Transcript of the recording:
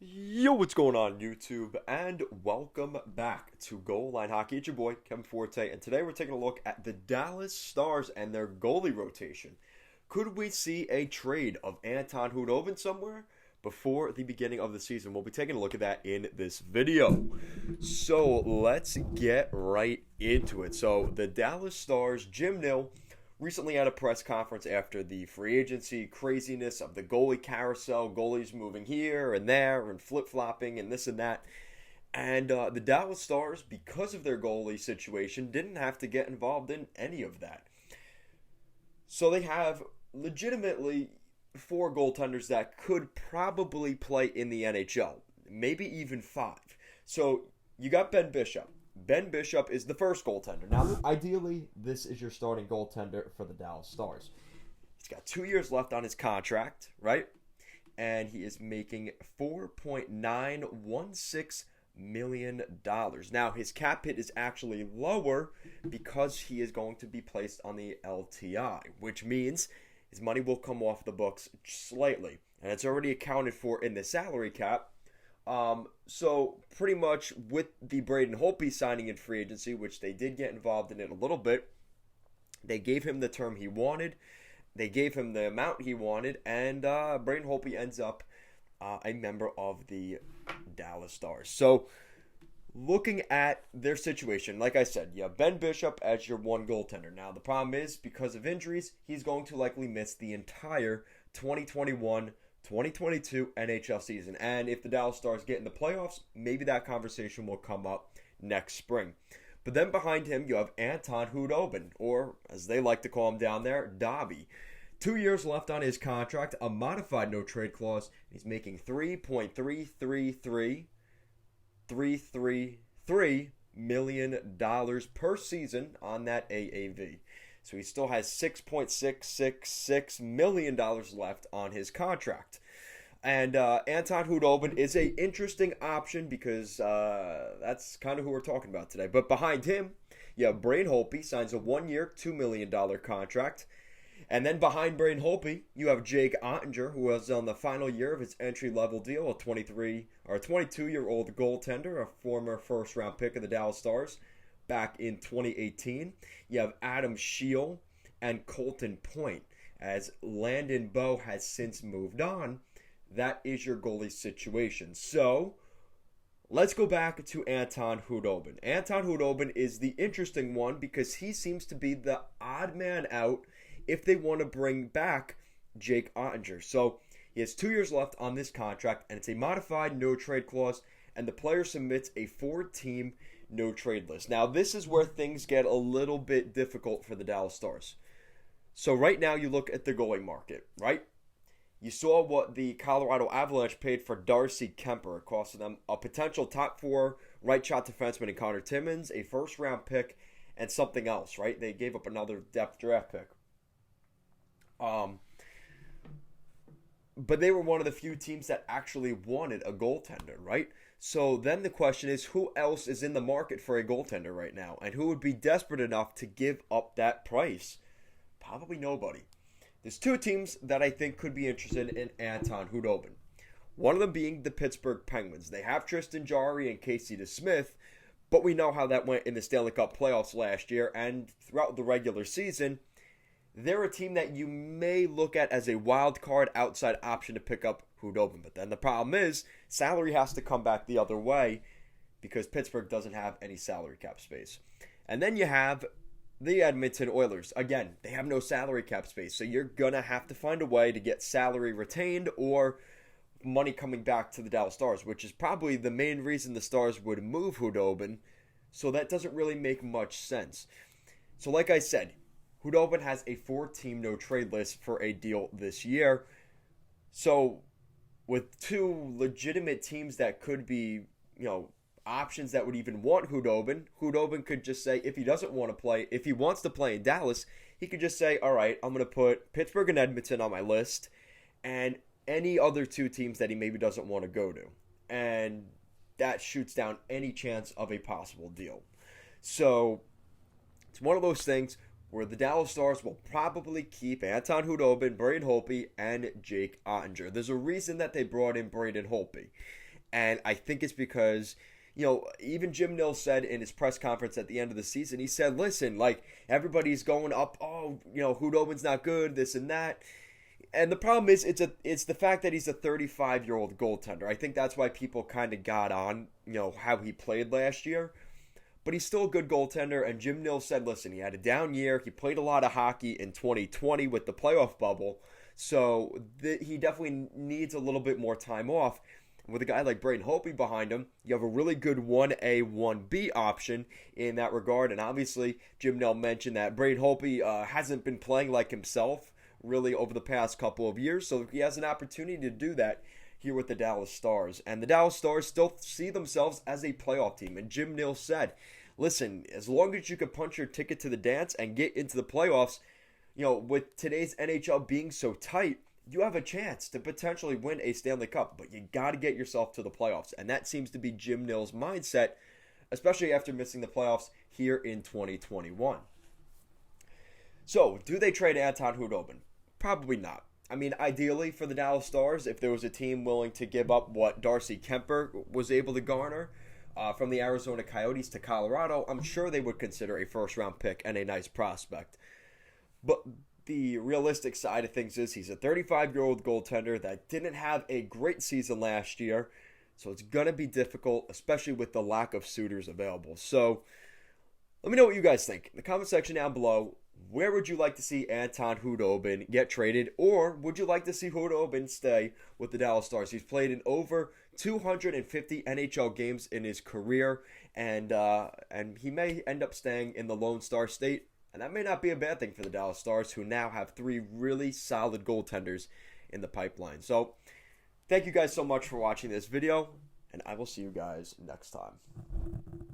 Yo, what's going on, YouTube? And welcome back to Goal Line Hockey. It's your boy, Kevin Forte, and today we're taking a look at the Dallas Stars and their goalie rotation. Could we see a trade of Anton Khudobin somewhere before the beginning of the season? We'll be taking a look at that in this video. So let's get right into it. So the Dallas Stars, Jim Nill, recently had a press conference after the free agency craziness of the goalie carousel, goalies moving here and there and flip-flopping and this and that. And the Dallas Stars, because of their goalie situation, didn't have to get involved in any of that. So they have legitimately four goaltenders that could probably play in the NHL, maybe even five. So you got Ben Bishop. Ben Bishop is the first goaltender. Now, ideally, this is your starting goaltender for the Dallas Stars. He's got 2 years left on his contract, right? And he is making $4.916 million. Now, his cap hit is actually lower because he is going to be placed on the LTI, which means his money will come off the books slightly. And it's already accounted for in the salary cap. So pretty much with the Braden Holtby signing in free agency, which they did get involved in it a little bit, they gave him the term he wanted, they gave him the amount he wanted, and Braden Holtby ends up a member of the Dallas Stars. So looking at their situation, like I said, you have Ben Bishop as your one goaltender. Now the problem is, because of injuries, he's going to likely miss the entire 2022 NHL season. And if the Dallas Stars get in the playoffs, maybe that conversation will come up next spring. But then behind him, you have Anton Khudobin, or as they like to call him down there, Dobby. 2 years left on his contract, a modified no-trade clause. He's making $3.333 million per season on that AAV. So he still has $6.666 million left on his contract. And Anton Khudobin is an interesting option because that's kind of who we're talking about today. But behind him, you have Braden Holtby, signs a 1-year, $2 million contract. And then behind Braden Holtby, you have Jake Ottinger, who was on the final year of his entry-level deal, a 22-year-old goaltender, a former first-round pick of the Dallas Stars back in 2018. You have Adam Scheel and Colton Point. As Landon Bowe has since moved on, that is your goalie situation. So let's go back to Anton Khudobin. Anton Khudobin is the interesting one because he seems to be the odd man out if they want to bring back Jake Ottinger. So he has 2 years left on this contract, and it's a modified no-trade clause, and the player submits a 4-team no-trade list. Now, this is where things get a little bit difficult for the Dallas Stars. So right now, you look at the goalie market, right? You saw what the Colorado Avalanche paid for Darcy Kemper. It costed them a potential top 4 right shot defenseman in Connor Timmins, a first-round pick, and something else, right? They gave up another depth draft pick. But they were one of the few teams that actually wanted a goaltender, right? So then the question is, who else is in the market for a goaltender right now? And who would be desperate enough to give up that price? Probably nobody. There's two teams that I think could be interested in Anton Khudobin. One of them being the Pittsburgh Penguins. They have Tristan Jarry and Casey DeSmith, but we know how that went in the Stanley Cup playoffs last year and throughout the regular season. They're a team that you may look at as a wild card outside option to pick up Khudobin. But then the problem is, salary has to come back the other way because Pittsburgh doesn't have any salary cap space. And then you have the Edmonton Oilers. Again, they have no salary cap space, so you're going to have to find a way to get salary retained or money coming back to the Dallas Stars, which is probably the main reason the Stars would move Khudobin. So that doesn't really make much sense. So like I said, Khudobin has a 4-team no-trade list for a deal this year. So with two legitimate teams that could be, options that would even want Khudobin could just say, if he doesn't want to play, if he wants to play in Dallas, he could just say, all right, I'm going to put Pittsburgh and Edmonton on my list and any other two teams that he maybe doesn't want to go to. And that shoots down any chance of a possible deal. So it's one of those things where the Dallas Stars will probably keep Anton Khudobin, Braden Holtby, and Jake Ottinger. There's a reason that they brought in Braden Holtby. And I think it's because, even Jim Nill said in his press conference at the end of the season, he said, listen, like, everybody's going up, oh, Khudobin's not good, this and that. And the problem is, it's the fact that he's a 35-year-old goaltender. I think that's why people kind of got on, how he played last year. But he's still a good goaltender, and Jim Nill said, listen, he had a down year. He played a lot of hockey in 2020 with the playoff bubble, so he definitely needs a little bit more time off. With a guy like Braden Holtby behind him, you have a really good 1A, 1B option in that regard. And obviously, Jim Nill mentioned that Braden Holtby hasn't been playing like himself really over the past couple of years, so he has an opportunity to do that here with the Dallas Stars. And the Dallas Stars still see themselves as a playoff team. And Jim Nill said, listen, as long as you can punch your ticket to the dance and get into the playoffs, with today's NHL being so tight, you have a chance to potentially win a Stanley Cup, but you got to get yourself to the playoffs. And that seems to be Jim Nill's mindset, especially after missing the playoffs here in 2021. So, do they trade Anton Khudobin? Probably not. I mean, ideally for the Dallas Stars, if there was a team willing to give up what Darcy Kemper was able to garner from the Arizona Coyotes to Colorado, I'm sure they would consider a first-round pick and a nice prospect. But the realistic side of things is he's a 35-year-old goaltender that didn't have a great season last year, so it's going to be difficult, especially with the lack of suitors available. So let me know what you guys think in the comment section down below. Where would you like to see Anton Khudobin get traded, or would you like to see Khudobin stay with the Dallas Stars? He's played in over 250 NHL games in his career, and he may end up staying in the Lone Star State, and that may not be a bad thing for the Dallas Stars, who now have 3 really solid goaltenders in the pipeline. So, thank you guys so much for watching this video, and I will see you guys next time.